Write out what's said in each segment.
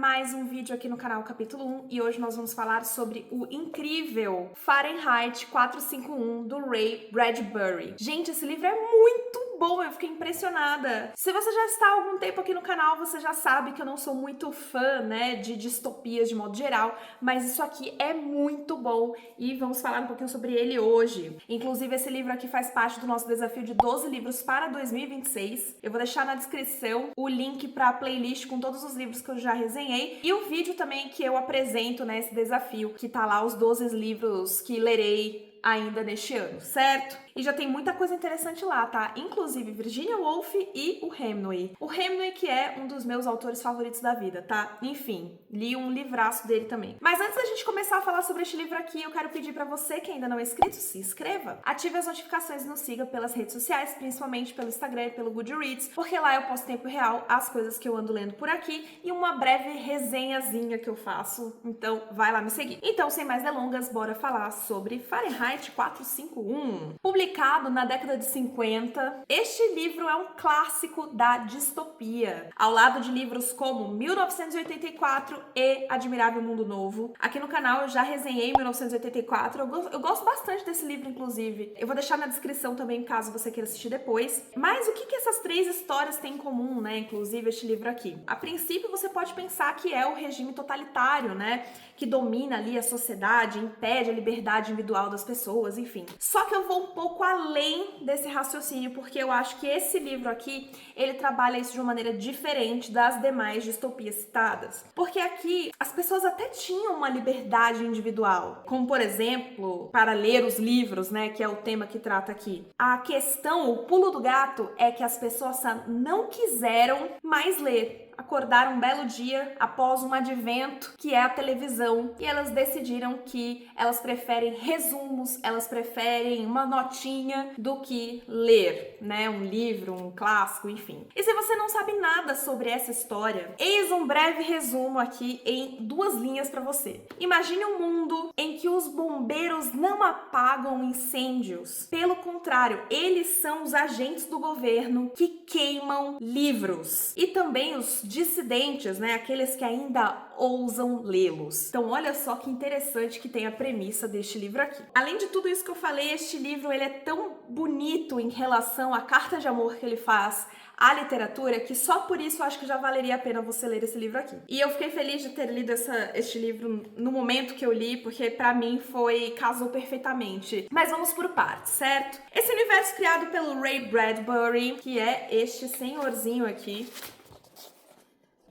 mais um vídeo aqui no canal Capítulo 1 e hoje nós vamos falar sobre o incrível Fahrenheit 451 do Ray Bradbury. Gente, esse livro é muito bom, eu fiquei impressionada. Se você já está há algum tempo aqui no canal, você já sabe que eu não sou muito fã, né, de distopias de modo geral, mas isso aqui é muito bom e vamos falar um pouquinho sobre ele hoje. Inclusive, esse livro aqui faz parte do nosso desafio de 12 livros para 2026. Eu vou deixar na descrição o link para a playlist com todos os livros que eu já resenhei e o vídeo também que eu apresento nesse desafio, que tá lá os 12 livros que lerei ainda neste ano, certo? E já tem muita coisa interessante lá, tá? Inclusive Virginia Woolf e o Hemingway. O Hemingway que é um dos meus autores favoritos da vida, tá? Enfim, li um livraço dele também. Mas antes da gente começar a falar sobre este livro aqui, eu quero pedir pra você que ainda não é inscrito, se inscreva, ative as notificações e nos siga pelas redes sociais, principalmente pelo Instagram e pelo Goodreads, porque lá eu posto em tempo real as coisas que eu ando lendo por aqui e uma breve resenhazinha que eu faço, então vai lá me seguir. Então, sem mais delongas, bora falar sobre Fahrenheit 451. Publicado na década de 50, este livro é um clássico da distopia, ao lado de livros como 1984 e Admirável Mundo Novo. Aqui no canal eu já resenhei 1984, eu gosto bastante desse livro, inclusive. Eu vou deixar na descrição também, caso você queira assistir depois. Mas o que essas três histórias têm em comum, né? Inclusive este livro aqui. A princípio, você pode pensar que é o regime totalitário, né? Que domina ali a sociedade, impede a liberdade individual das pessoas, enfim. Só que eu vou um pouco além desse raciocínio, porque eu acho que esse livro aqui, ele trabalha isso de uma maneira diferente das demais distopias citadas. Porque aqui, as pessoas até tinham uma liberdade individual, como, por exemplo, para ler os livros, né, que é o tema que trata aqui. A questão, o pulo do gato, é que as pessoas não quiseram mais ler. Acordaram um belo dia após um advento que é a televisão e elas decidiram que elas preferem resumos, elas preferem uma notinha do que ler, né? Um livro, um clássico, enfim. E se você não sabe nada sobre essa história, eis um breve resumo aqui em 2 linhas para você. Imagine um mundo em que os bombeiros não apagam incêndios. Pelo contrário, eles são os agentes do governo que queimam livros. E também os dissidentes, né? Aqueles que ainda ousam lê-los. Então, olha só que interessante que tem a premissa deste livro aqui. Além de tudo isso que eu falei, este livro ele é tão bonito em relação à carta de amor que ele faz à literatura, que só por isso eu acho que já valeria a pena você ler esse livro aqui. E eu fiquei feliz de ter lido este livro no momento que eu li, porque pra mim casou perfeitamente. Mas vamos por partes, certo? Esse universo criado pelo Ray Bradbury, que é este senhorzinho aqui,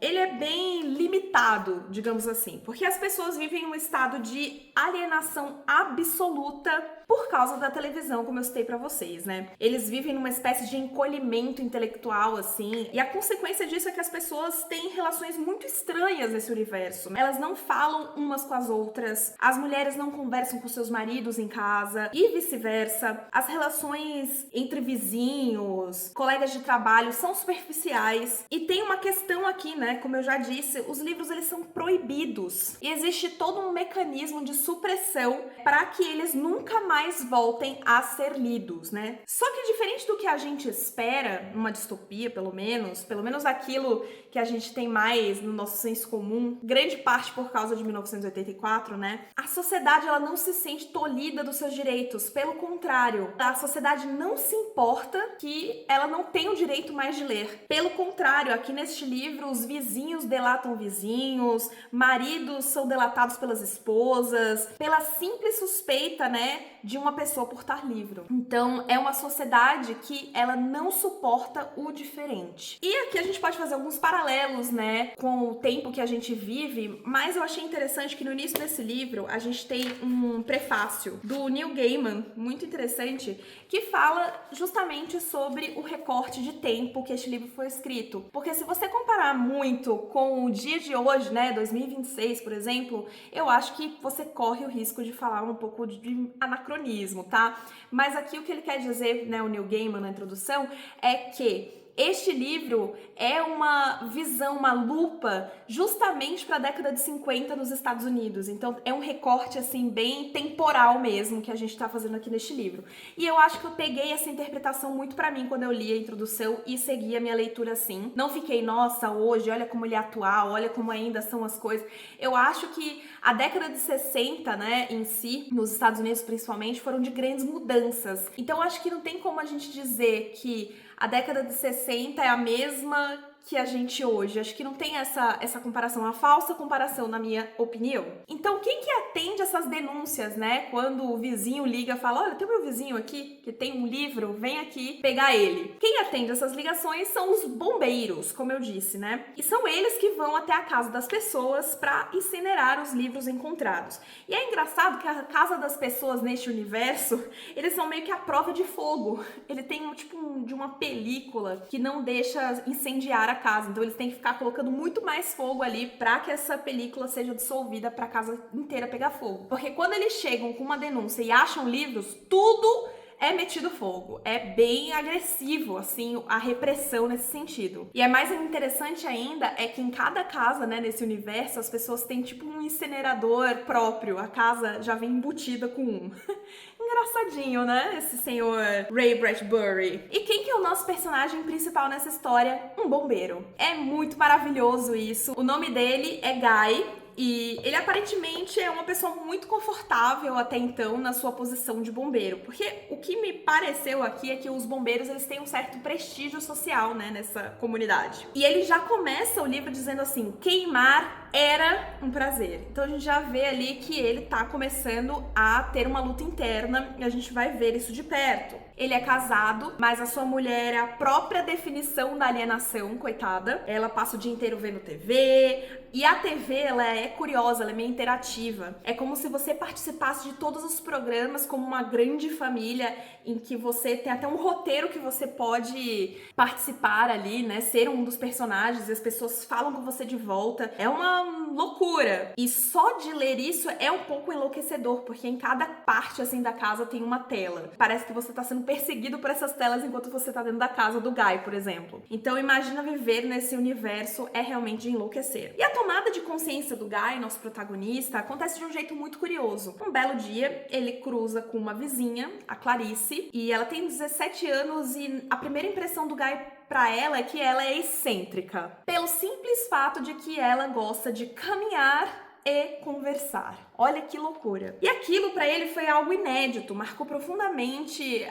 ele é bem limitado, digamos assim, porque as pessoas vivem em um estado de alienação absoluta por causa da televisão, como eu citei pra vocês, né? Eles vivem numa espécie de encolhimento intelectual, assim, e a consequência disso é que as pessoas têm relações muito estranhas nesse universo. Elas não falam umas com as outras, as mulheres não conversam com seus maridos em casa e vice-versa. As relações entre vizinhos, colegas de trabalho são superficiais. E tem uma questão aqui, né? Como eu já disse, os livros eles são proibidos e existe todo um mecanismo de supressão para que eles nunca mais voltem a ser lidos, né? Só que diferente do que a gente espera, numa distopia pelo menos aquilo que a gente tem mais no nosso senso comum, grande parte por causa de 1984, né? A sociedade ela não se sente tolhida dos seus direitos, pelo contrário, a sociedade não se importa que ela não tem o direito mais de ler. Pelo contrário, aqui neste livro, os vizinhos delatam vizinhos, maridos são delatados pelas esposas, pela simples suspeita, né, de uma pessoa portar livro. Então, é uma sociedade que ela não suporta o diferente. E aqui a gente pode fazer alguns paralelos, né, com o tempo que a gente vive, mas eu achei interessante que no início desse livro a gente tem um prefácio do Neil Gaiman, muito interessante, que fala justamente sobre o recorte de tempo que este livro foi escrito. Porque se você comparar muito com o dia de hoje, né, 2026, por exemplo, eu acho que você corre o risco de falar um pouco de anacronismo, tá? Mas aqui o que ele quer dizer, né, o Neil Gaiman na introdução, é que este livro é uma visão, uma lupa, justamente para a década de 50 nos Estados Unidos. Então é um recorte assim bem temporal mesmo que a gente tá fazendo aqui neste livro. E eu acho que eu peguei essa interpretação muito para mim quando eu li a introdução e segui a minha leitura assim. Não fiquei, nossa, hoje, olha como ele é atual, olha como ainda são as coisas. Eu acho que a década de 60, né, em si, nos Estados Unidos principalmente, foram de grandes mudanças. Então eu acho que não tem como a gente dizer que a década de 60 é a mesma que a gente hoje. Acho que não tem essa comparação, uma falsa comparação, na minha opinião. Então, quem que atende essas denúncias, né? Quando o vizinho liga e fala, olha, tem o meu vizinho aqui que tem um livro, vem aqui pegar ele. Quem atende essas ligações são os bombeiros, como eu disse, né? E são eles que vão até a casa das pessoas para incinerar os livros encontrados. E é engraçado que a casa das pessoas neste universo, eles são meio que a prova de fogo. Ele tem de uma película que não deixa incendiar a casa, então eles têm que ficar colocando muito mais fogo ali para que essa película seja dissolvida para a casa inteira pegar fogo. Porque quando eles chegam com uma denúncia e acham livros, tudo é metido fogo. É bem agressivo, assim, a repressão nesse sentido. E é mais interessante ainda é que em cada casa, né, nesse universo, as pessoas têm tipo um incinerador próprio. A casa já vem embutida com um. Engraçadinho, né? Esse senhor Ray Bradbury. E quem que é o nosso personagem principal nessa história? Um bombeiro. É muito maravilhoso isso. O nome dele é Guy. E ele aparentemente é uma pessoa muito confortável até então na sua posição de bombeiro, porque o que me pareceu aqui é que os bombeiros eles têm um certo prestígio social, né, nessa comunidade. E ele já começa o livro dizendo assim, queimar era um prazer. Então a gente já vê ali que ele tá começando a ter uma luta interna e a gente vai ver isso de perto. Ele é casado, mas a sua mulher é a própria definição da alienação, coitada. Ela passa o dia inteiro vendo TV, e a TV, ela é curiosa, ela é meio interativa. É como se você participasse de todos os programas como uma grande família, em que você tem até um roteiro que você pode participar ali, né? Ser um dos personagens, e as pessoas falam com você de volta. É uma loucura. E só de ler isso é um pouco enlouquecedor, porque em cada parte, assim, da casa tem uma tela. Parece que você tá sendo perseguido por essas telas enquanto você tá dentro da casa do Guy, por exemplo. Então imagina viver nesse universo é realmente de enlouquecer. E a tomada de consciência do Guy, nosso protagonista, acontece de um jeito muito curioso. Um belo dia, ele cruza com uma vizinha, a Clarice, e ela tem 17 anos e a primeira impressão do Guy pra ela é que ela é excêntrica. Pelo simples fato de que ela gosta de caminhar e conversar. Olha que loucura. E aquilo pra ele foi algo inédito, marcou profundamente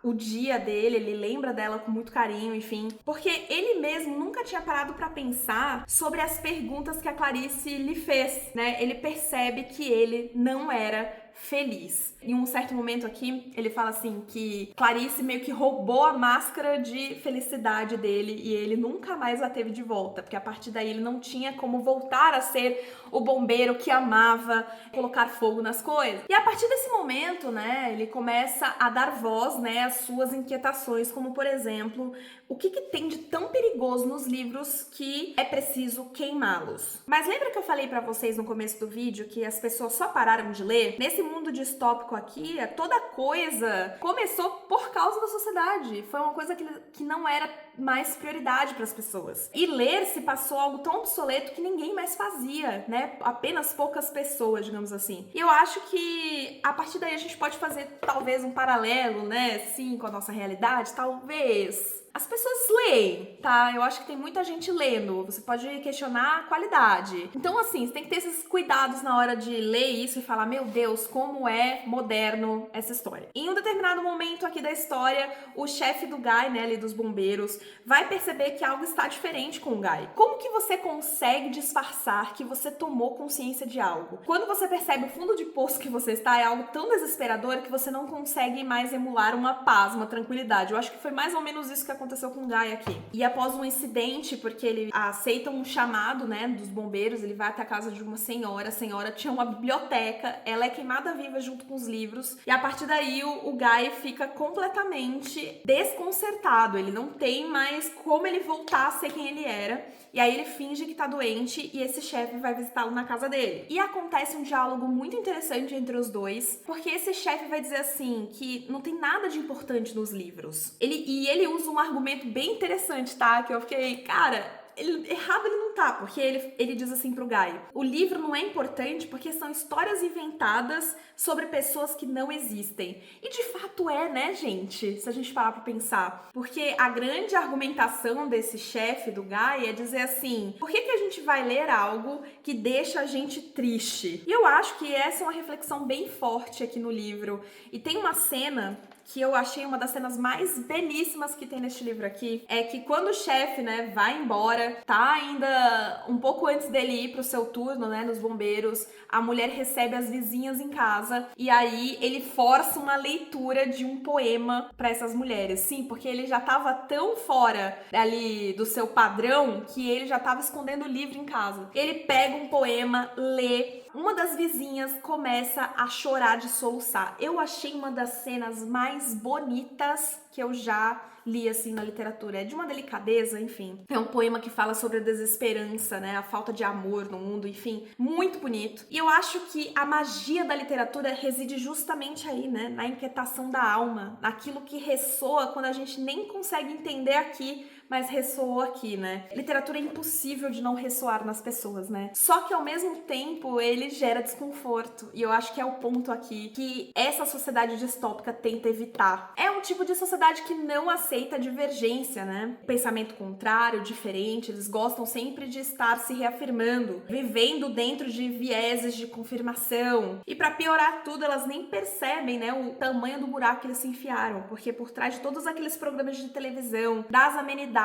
o dia dele, ele lembra dela com muito carinho, enfim, porque ele mesmo nunca tinha parado pra pensar sobre as perguntas que a Clarice lhe fez, né? Ele percebe que ele não era feliz. Em um certo momento aqui, ele fala assim que Clarice meio que roubou a máscara de felicidade dele e ele nunca mais a teve de volta, porque a partir daí ele não tinha como voltar a ser o bombeiro que amava colocar fogo nas coisas. E a partir desse momento, né, ele começa a dar voz, né, às suas inquietações, como por exemplo, o que tem de tão perigoso nos livros que é preciso queimá-los. Mas lembra que eu falei pra vocês no começo do vídeo que as pessoas só pararam de ler? Nesse mundo distópico aqui, toda coisa começou por causa da sociedade. Foi uma coisa que não era mais prioridade para as pessoas. E ler se passou algo tão obsoleto que ninguém mais fazia, né? Apenas poucas pessoas, digamos assim. E eu acho que a partir daí a gente pode fazer talvez um paralelo, né? Sim, com a nossa realidade, talvez. As pessoas leem, tá? Eu acho que tem muita gente lendo. Você pode questionar a qualidade. Então, assim, você tem que ter esses cuidados na hora de ler isso e falar, meu Deus, como é moderno essa história. Em um determinado momento aqui da história, o chefe do Guy, né, ali dos bombeiros, vai perceber que algo está diferente com o Guy. Como que você consegue disfarçar que você tomou consciência de algo? Quando você percebe o fundo de poço que você está, é algo tão desesperador que você não consegue mais emular uma paz, uma tranquilidade. Eu acho que foi mais ou menos isso que aconteceu com o Guy aqui. E após um incidente, porque ele aceita um chamado, né, dos bombeiros, ele vai até a casa de uma senhora, a senhora tinha uma biblioteca, ela é queimada viva junto com os livros, e a partir daí o Guy fica completamente desconcertado, ele não tem mais como ele voltar a ser quem ele era, e aí ele finge que tá doente e esse chefe vai visitá-lo na casa dele. E acontece um diálogo muito interessante entre os dois, porque esse chefe vai dizer assim, que não tem nada de importante nos livros. Ele usa um argumento bem interessante, tá? Que eu fiquei, cara, errado ele não tá, porque ele diz assim pro Guy: o livro não é importante porque são histórias inventadas sobre pessoas que não existem. E de fato é, né, gente? Se a gente parar pra pensar. Porque a grande argumentação desse chefe do Guy é dizer assim: por que a gente vai ler algo que deixa a gente triste? E eu acho que essa é uma reflexão bem forte aqui no livro. E tem uma cena que eu achei uma das cenas mais belíssimas que tem neste livro aqui, é que quando o chefe, né, vai embora, tá ainda um pouco antes dele ir pro seu turno, né, nos bombeiros, a mulher recebe as vizinhas em casa e aí ele força uma leitura de um poema para essas mulheres. Sim, porque ele já tava tão fora ali do seu padrão que ele já tava escondendo o livro em casa. Ele pega um poema, lê, uma das vizinhas começa a chorar de soluçar. Eu achei uma das cenas mais bonitas que eu já li, assim, na literatura. É de uma delicadeza, enfim. É um poema que fala sobre a desesperança, né? A falta de amor no mundo, enfim. Muito bonito. E eu acho que a magia da literatura reside justamente aí, né? Na inquietação da alma. Naquilo que ressoa quando a gente nem consegue entender aqui, mas ressoou aqui, né? Literatura é impossível de não ressoar nas pessoas, né? Só que ao mesmo tempo ele gera desconforto. E eu acho que é o ponto aqui que essa sociedade distópica tenta evitar. É um tipo de sociedade que não aceita divergência, né? Pensamento contrário, diferente, eles gostam sempre de estar se reafirmando, vivendo dentro de vieses de confirmação. E pra piorar tudo, elas nem percebem, né, o tamanho do buraco que eles se enfiaram, porque por trás de todos aqueles programas de televisão, das amenidades,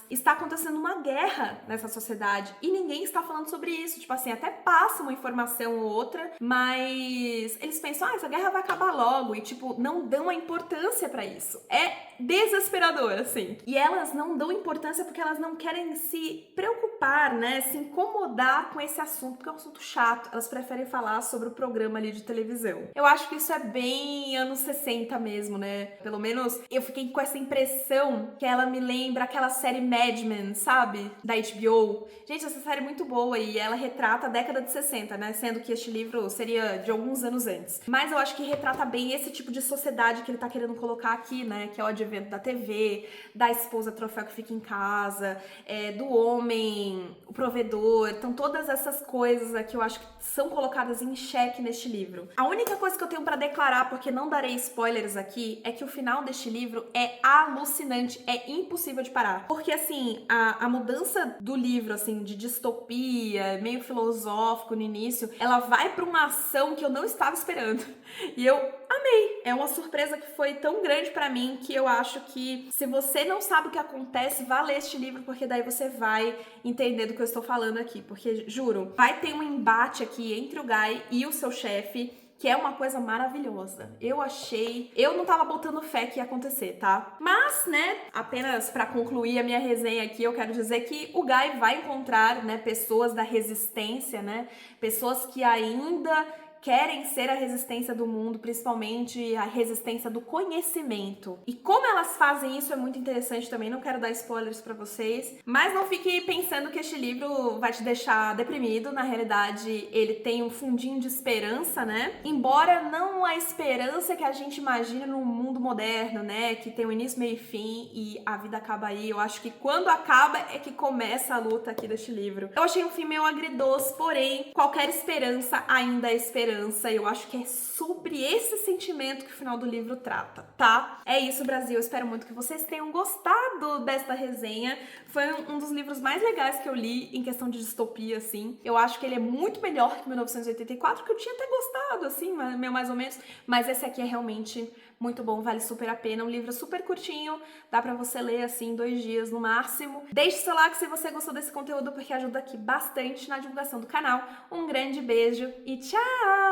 está acontecendo uma guerra nessa sociedade e ninguém está falando sobre isso. Tipo assim, até passa uma informação ou outra, mas eles pensam, essa guerra vai acabar logo e, tipo, não dão a importância pra isso. É desesperador, assim. E elas não dão importância porque elas não querem se preocupar, né, se incomodar com esse assunto, porque é um assunto chato. Elas preferem falar sobre o programa ali de televisão. Eu acho que isso é bem anos 60 mesmo, né? Pelo menos eu fiquei com essa impressão que ela me lembra aquela série Mad Men, sabe? Da HBO. Gente, essa série é muito boa e ela retrata a década de 60, né? Sendo que este livro seria de alguns anos antes. Mas eu acho que retrata bem esse tipo de sociedade que ele tá querendo colocar aqui, né? Que é o advento da TV, da esposa troféu que fica em casa, do homem, o provedor. Então todas essas coisas aqui eu acho que são colocadas em xeque neste livro. A única coisa que eu tenho pra declarar, porque não darei spoilers aqui, é que o final deste livro é alucinante, é impossível de parar. Porque, assim, a mudança do livro, assim, de distopia, meio filosófico no início, ela vai pra uma ação que eu não estava esperando. E eu amei. É uma surpresa que foi tão grande pra mim que eu acho que se você não sabe o que acontece, vá ler este livro, porque daí você vai entender do que eu estou falando aqui. Porque, juro, vai ter um embate aqui entre o Guy e o seu chefe, que é uma coisa maravilhosa. Eu não tava botando fé que ia acontecer, tá? Mas, né, apenas pra concluir a minha resenha aqui, eu quero dizer que o Guy vai encontrar, né, pessoas da resistência, né, pessoas que ainda querem ser a resistência do mundo, principalmente a resistência do conhecimento. E como elas fazem isso é muito interessante também, não quero dar spoilers pra vocês, mas não fique pensando que este livro vai te deixar deprimido, na realidade ele tem um fundinho de esperança, né? Embora não a esperança que a gente imagina no mundo moderno, né? Que tem um início, meio e fim e a vida acaba aí. Eu acho que quando acaba é que começa a luta aqui deste livro. Eu achei um fim meio agridoce, porém qualquer esperança ainda é esperança. Eu acho que é sobre esse sentimento que o final do livro trata, tá? É isso, Brasil. Eu espero muito que vocês tenham gostado desta resenha. Foi um dos livros mais legais que eu li em questão de distopia, assim. Eu acho que ele é muito melhor que 1984, que eu tinha até gostado, assim, meio mais ou menos. Mas esse aqui é realmente muito bom, vale super a pena. Um livro super curtinho, dá pra você ler, assim, em 2 dias no máximo. Deixe seu like se você gostou desse conteúdo, porque ajuda aqui bastante na divulgação do canal. Um grande beijo e tchau!